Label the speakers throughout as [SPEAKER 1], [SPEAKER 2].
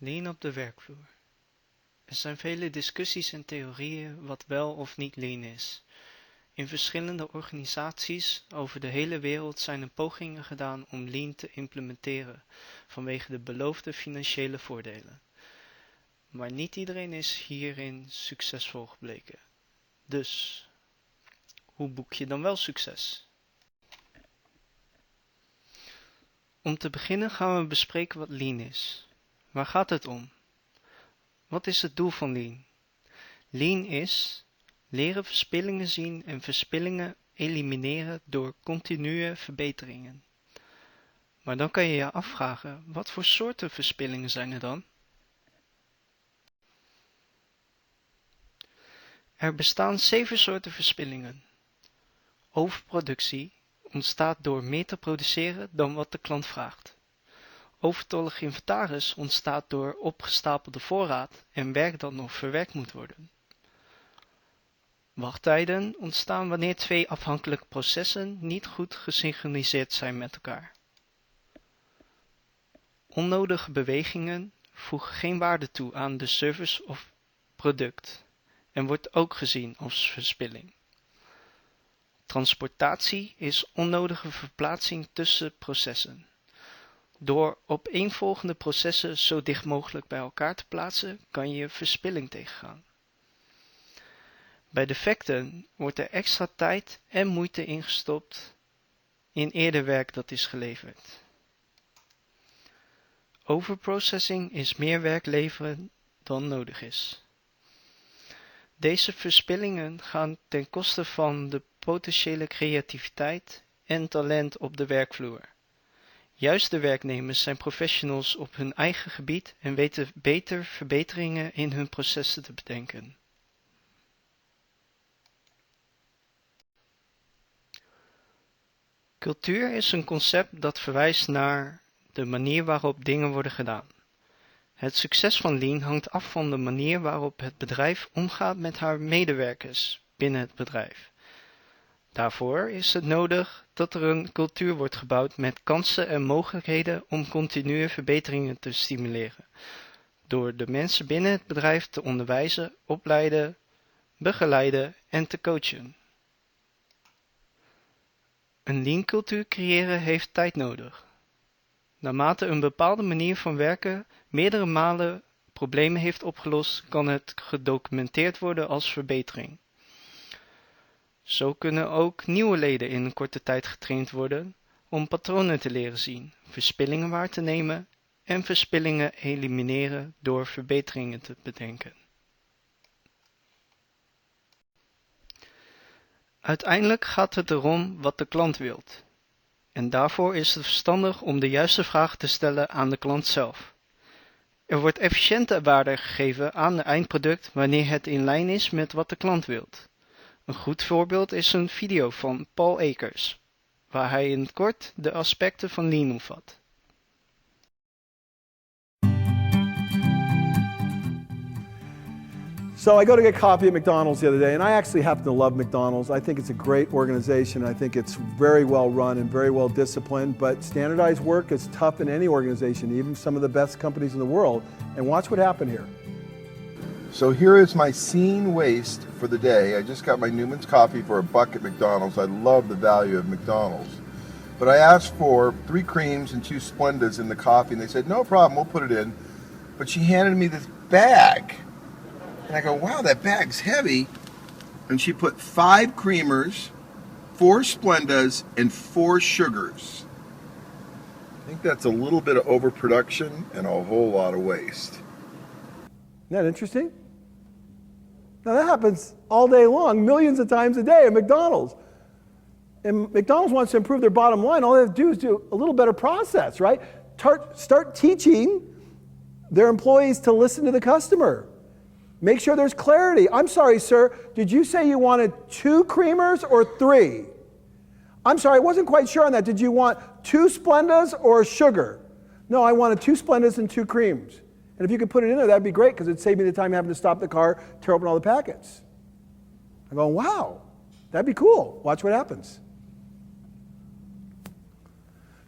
[SPEAKER 1] Lean op de werkvloer. Er zijn vele discussies en theorieën wat wel of niet lean is. In verschillende organisaties over de hele wereld zijn er pogingen gedaan om lean te implementeren vanwege de beloofde financiële voordelen. Maar niet iedereen is hierin succesvol gebleken. Dus, hoe boek je dan wel succes? Om te beginnen gaan we bespreken wat lean is. Waar gaat het om? Wat is het doel van lean? Lean is leren verspillingen zien en verspillingen elimineren door continue verbeteringen. Maar dan kan je je afvragen, wat voor soorten verspillingen zijn er dan? Er bestaan 7 soorten verspillingen. Overproductie ontstaat door meer te produceren dan wat de klant vraagt. Overtollig inventaris ontstaat door opgestapelde voorraad en werk dat nog verwerkt moet worden. Wachttijden ontstaan wanneer 2 afhankelijke processen niet goed gesynchroniseerd zijn met elkaar. Onnodige bewegingen voegen geen waarde toe aan de service of product en wordt ook gezien als verspilling. Transportatie is onnodige verplaatsing tussen processen. Door opeenvolgende processen zo dicht mogelijk bij elkaar te plaatsen, kan je verspilling tegengaan. Bij defecten wordt er extra tijd en moeite ingestopt in eerder werk dat is geleverd. Overprocessing is meer werk leveren dan nodig is. Deze verspillingen gaan ten koste van de potentiële creativiteit en talent op de werkvloer. Juist de werknemers zijn professionals op hun eigen gebied en weten beter verbeteringen in hun processen te bedenken. Cultuur is een concept dat verwijst naar de manier waarop dingen worden gedaan. Het succes van Lean hangt af van de manier waarop het bedrijf omgaat met haar medewerkers binnen het bedrijf. Daarvoor is het nodig dat er een cultuur wordt gebouwd met kansen en mogelijkheden om continue verbeteringen te stimuleren, door de mensen binnen het bedrijf te onderwijzen, opleiden, begeleiden en te coachen. Een Lean-cultuur creëren heeft tijd nodig. Naarmate een bepaalde manier van werken meerdere malen problemen heeft opgelost, kan het gedocumenteerd worden als verbetering. Zo kunnen ook nieuwe leden in een korte tijd getraind worden om patronen te leren zien, verspillingen waar te nemen en verspillingen elimineren door verbeteringen te bedenken. Uiteindelijk gaat het erom wat de klant wilt. En daarvoor is het verstandig om de juiste vraag te stellen aan de klant zelf. Er wordt efficiënte waarde gegeven aan het eindproduct wanneer het in lijn is met wat de klant wilt. Een goed voorbeeld is een video van Paul Akers, waar hij in het kort de aspecten van Lean omvat.
[SPEAKER 2] So I go to get coffee at McDonald's the other day, and I actually happen to love McDonald's. I think it's a great organization. I think it's very well run and very well disciplined, but standardized work is tough in any organization, even some of the best companies in the world. And watch what happened here.
[SPEAKER 3] So here is my scene waste for the day. I just got my Newman's coffee for $1 at McDonald's. I love the value of McDonald's. But I asked for 3 creams and 2 Splendas in the coffee, and they said, no problem, we'll put it in. But she handed me this bag. And I go, wow, that bag's heavy. And she put 5 creamers, 4 Splendas, and 4 sugars. I think that's a little bit of overproduction and a whole lot of waste.
[SPEAKER 2] Isn't that interesting? Now that happens all day long, millions of times a day at McDonald's. And McDonald's wants to improve their bottom line. All they have to do is do a little better process, right? Start teaching their employees to listen to the customer. Make sure there's clarity. I'm sorry, sir, did you say you wanted 2 creamers or 3? I'm sorry, I wasn't quite sure on that. Did you want 2 Splendas or sugar? No, I wanted 2 Splendas and 2 creams. And if you could put it in there, that'd be great, because it'd save me the time having to stop the car, tear open all the packets. I'm going, wow, that'd be cool. Watch what happens.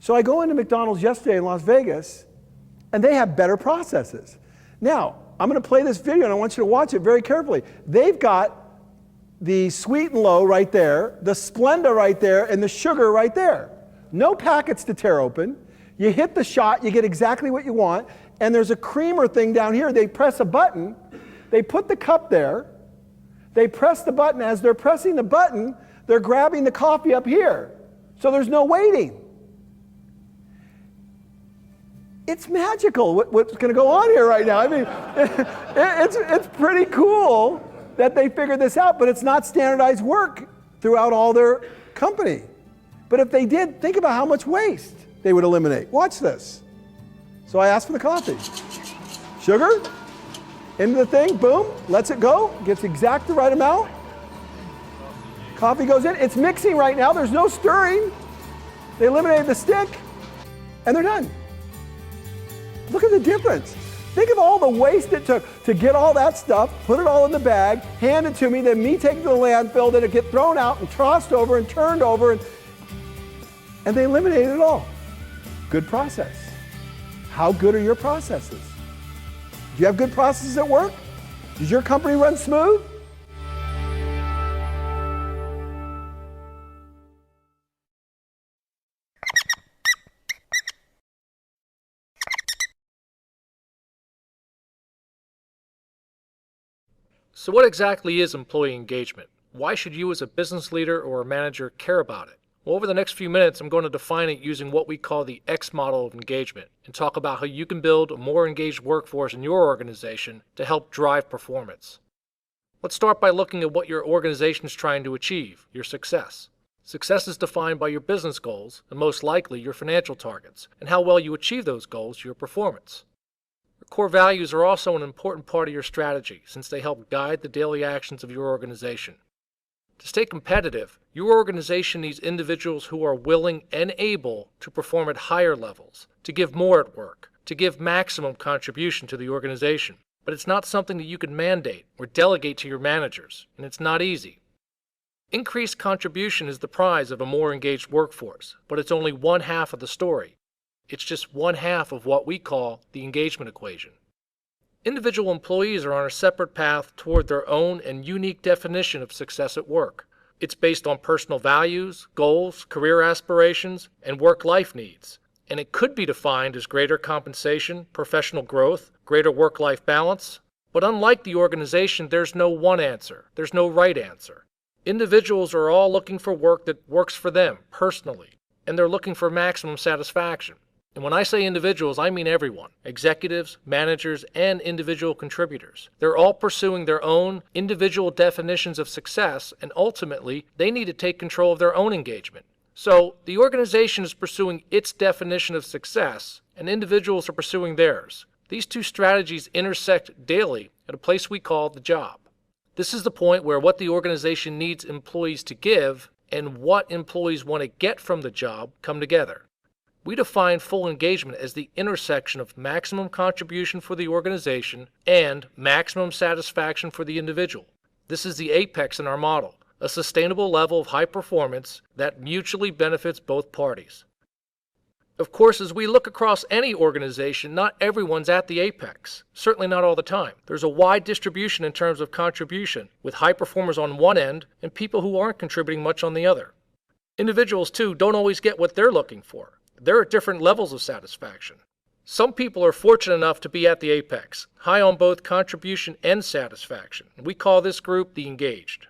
[SPEAKER 2] So I go into McDonald's yesterday in Las Vegas, and they have better processes. Now, I'm going to play this video and I want you to watch it very carefully. They've got the sweet and low right there, the Splenda right there, and the sugar right there. No packets to tear open. You hit the shot, you get exactly what you want, and there's a creamer thing down here. They press a button, they put the cup there, they press the button. As they're pressing the button, they're grabbing the coffee up here. So there's no waiting. It's magical what's going to go on here right now. I mean, it's pretty cool that they figured this out, but it's not standardized work throughout all their company. But if they did, think about how much waste they would eliminate. Watch this. So I asked for the coffee. Sugar, into the thing, boom, lets it go, gets exact the right amount. Coffee goes in, it's mixing right now, there's no stirring. They eliminated the stick, and they're done. Look at the difference. Think of all the waste it took to get all that stuff, put it all in the bag, hand it to me, then me take it to the landfill, then it get thrown out and tossed over and turned over, and they eliminated it all. Good process. How good are your processes? Do you have good processes at work? Does your company run smooth?
[SPEAKER 4] So what exactly is employee engagement? Why should you as a business leader or a manager care about it? Well, over the next few minutes, I'm going to define it using what we call the X model of engagement and talk about how you can build a more engaged workforce in your organization to help drive performance. Let's start by looking at what your organization is trying to achieve, your success. Success is defined by your business goals and most likely your financial targets and how well you achieve those goals, your performance. Your core values are also an important part of your strategy since they help guide the daily actions of your organization. To stay competitive, your organization needs individuals who are willing and able to perform at higher levels, to give more at work, to give maximum contribution to the organization. But it's not something that you can mandate or delegate to your managers, and it's not easy. Increased contribution is the prize of a more engaged workforce, but it's only one half of the story. It's just one half of what we call the engagement equation. Individual employees are on a separate path toward their own and unique definition of success at work. It's based on personal values, goals, career aspirations, and work-life needs. And it could be defined as greater compensation, professional growth, greater work-life balance. But unlike the organization, there's no one answer. There's no right answer. Individuals are all looking for work that works for them personally, and they're looking for maximum satisfaction. And when I say individuals, I mean everyone, executives, managers, and individual contributors. They're all pursuing their own individual definitions of success, and ultimately, they need to take control of their own engagement. So, the organization is pursuing its definition of success, and individuals are pursuing theirs. These two strategies intersect daily at a place we call the job. This is the point where what the organization needs employees to give and what employees want to get from the job come together. We define full engagement as the intersection of maximum contribution for the organization and maximum satisfaction for the individual. This is the apex in our model, a sustainable level of high performance that mutually benefits both parties. Of course, as we look across any organization, not everyone's at the apex, certainly not all the time. There's a wide distribution in terms of contribution, with high performers on one end and people who aren't contributing much on the other. Individuals, too, don't always get what they're looking for. There are different levels of satisfaction. Some people are fortunate enough to be at the apex, high on both contribution and satisfaction. We call this group the engaged.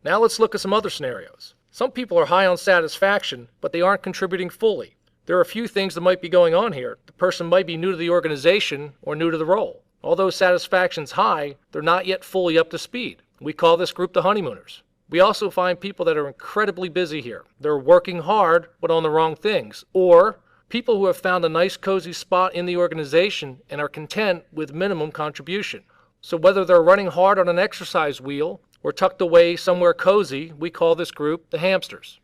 [SPEAKER 4] Now let's look at some other scenarios. Some people are high on satisfaction, but they aren't contributing fully. There are a few things that might be going on here. The person might be new to the organization or new to the role. Although satisfaction's high, they're not yet fully up to speed. We call this group the honeymooners. We also find people that are incredibly busy here. They're working hard, but on the wrong things. Or people who have found a nice cozy spot in the organization and are content with minimum contribution. So whether they're running hard on an exercise wheel or tucked away somewhere cozy, we call this group the hamsters.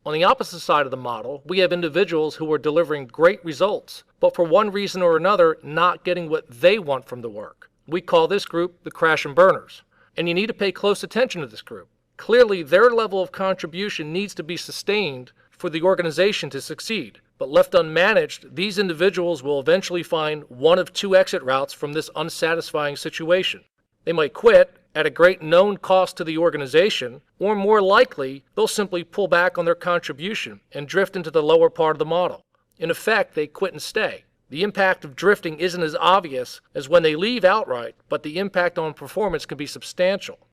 [SPEAKER 4] On the opposite side of the model, we have individuals who are delivering great results, but for one reason or another, not getting what they want from the work. We call this group the crash and burners. And you need to pay close attention to this group. Clearly, their level of contribution needs to be sustained for the organization to succeed, But left unmanaged, these individuals will eventually find one of two exit routes from this unsatisfying situation. They might quit at a great known cost to the organization, or more likely, they'll simply pull back on their contribution and drift into the lower part of the model. In effect, they quit and stay. The impact of drifting isn't as obvious as when they leave outright, but the impact on performance can be substantial.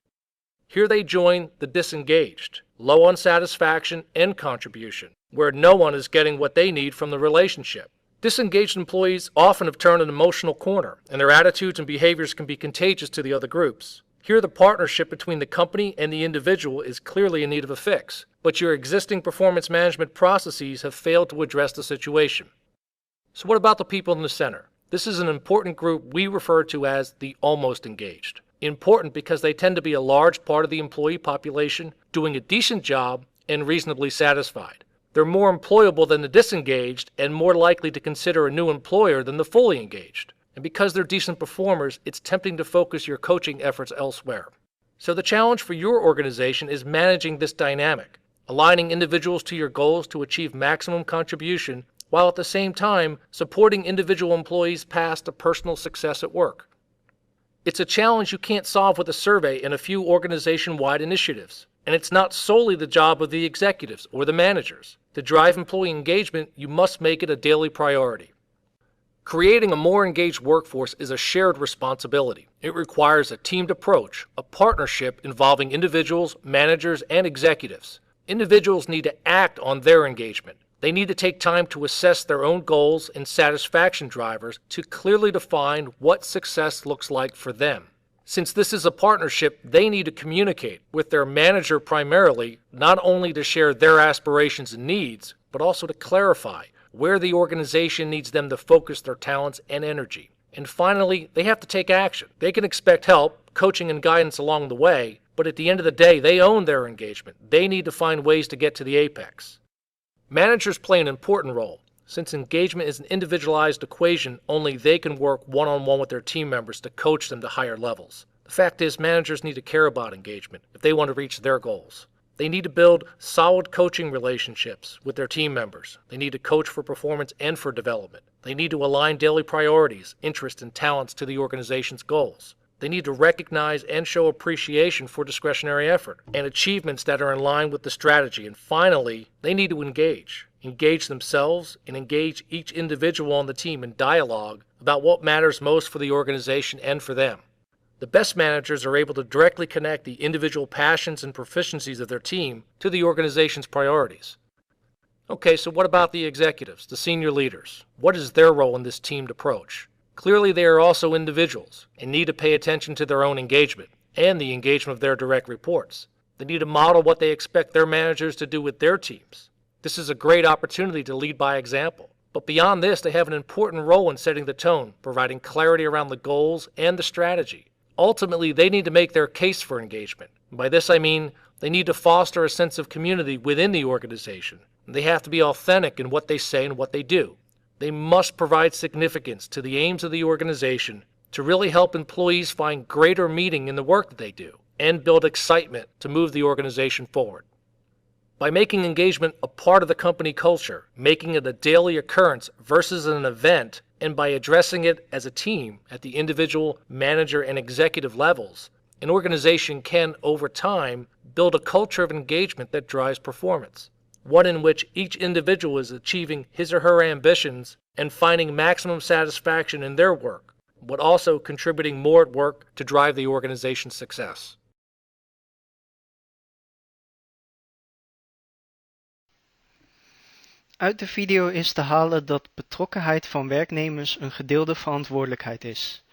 [SPEAKER 4] Here they join the disengaged, low on satisfaction and contribution, where no one is getting what they need from the relationship. Disengaged employees often have turned an emotional corner, and their attitudes and behaviors can be contagious to the other groups. Here the partnership between the company and the individual is clearly in need of a fix, but your existing performance management processes have failed to address the situation. So what about the people in the center? This is an important group we refer to as the almost engaged. Important because they tend to be a large part of the employee population doing a decent job and reasonably satisfied. They're more employable than the disengaged and more likely to consider a new employer than the fully engaged. And because they're decent performers, it's tempting to focus your coaching efforts elsewhere. So the challenge for your organization is managing this dynamic, aligning individuals to your goals to achieve maximum contribution, while at the same time supporting individual employees' path to personal success at work. It's a challenge you can't solve with a survey and a few organization-wide initiatives. And it's not solely the job of the executives or the managers. To drive employee engagement, you must make it a daily priority. Creating a more engaged workforce is a shared responsibility. It requires a teamed approach, a partnership involving individuals, managers, and executives. Individuals need to act on their engagement. They need to take time to assess their own goals and satisfaction drivers to clearly define what success looks like for them. Since this is a partnership, they need to communicate with their manager primarily, not only to share their aspirations and needs, but also to clarify where the organization needs them to focus their talents and energy. And finally, they have to take action. They can expect help, coaching and guidance along the way, but at the end of the day, they own their engagement. They need to find ways to get to the apex. Managers play an important role. Since engagement is an individualized equation, only they can work one-on-one with their team members to coach them to higher levels. The fact is, managers need to care about engagement if they want to reach their goals. They need to build solid coaching relationships with their team members. They need to coach for performance and for development. They need to align daily priorities, interests, and talents to the organization's goals. They need to recognize and show appreciation for discretionary effort and achievements that are in line with the strategy. And finally, they need to engage themselves and engage each individual on the team in dialogue about what matters most for the organization and for them. The best managers are able to directly connect the individual passions and proficiencies of their team to the organization's priorities. Okay, so what about the executives, the senior leaders? What is their role in this teamed approach? Clearly, they are also individuals and need to pay attention to their own engagement and the engagement of their direct reports. They need to model what they expect their managers to do with their teams. This is a great opportunity to lead by example. But beyond this, they have an important role in setting the tone, providing clarity around the goals and the strategy. Ultimately, they need to make their case for engagement. By this I mean they need to foster a sense of community within the organization. They have to be authentic in what they say and what they do. They must provide significance to the aims of the organization to really help employees find greater meaning in the work that they do and build excitement to move the organization forward. By making engagement a part of the company culture, making it a daily occurrence versus an event, and by addressing it as a team at the individual, manager, and executive levels, an organization can, over time, build a culture of engagement that drives performance. One in which each individual is achieving his or her ambitions and finding maximum satisfaction in their work, but also contributing more at work to drive the organization's success.
[SPEAKER 1] Uit de video is te halen dat betrokkenheid van werknemers een gedeelde verantwoordelijkheid is.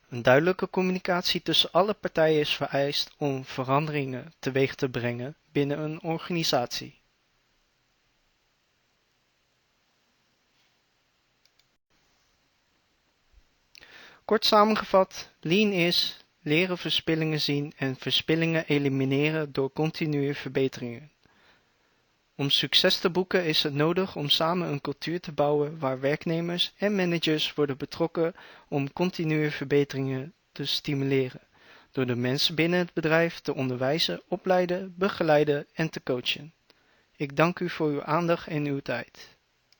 [SPEAKER 1] Een duidelijke communicatie tussen alle partijen is vereist om veranderingen teweeg te brengen binnen een organisatie. Kort samengevat, Lean is leren verspillingen zien en verspillingen elimineren door continue verbeteringen. Om succes te boeken is het nodig om samen een cultuur te bouwen waar werknemers en managers worden betrokken om continue verbeteringen te stimuleren, door de mensen binnen het bedrijf te onderwijzen, opleiden, begeleiden en te coachen. Ik dank u voor uw aandacht en uw tijd.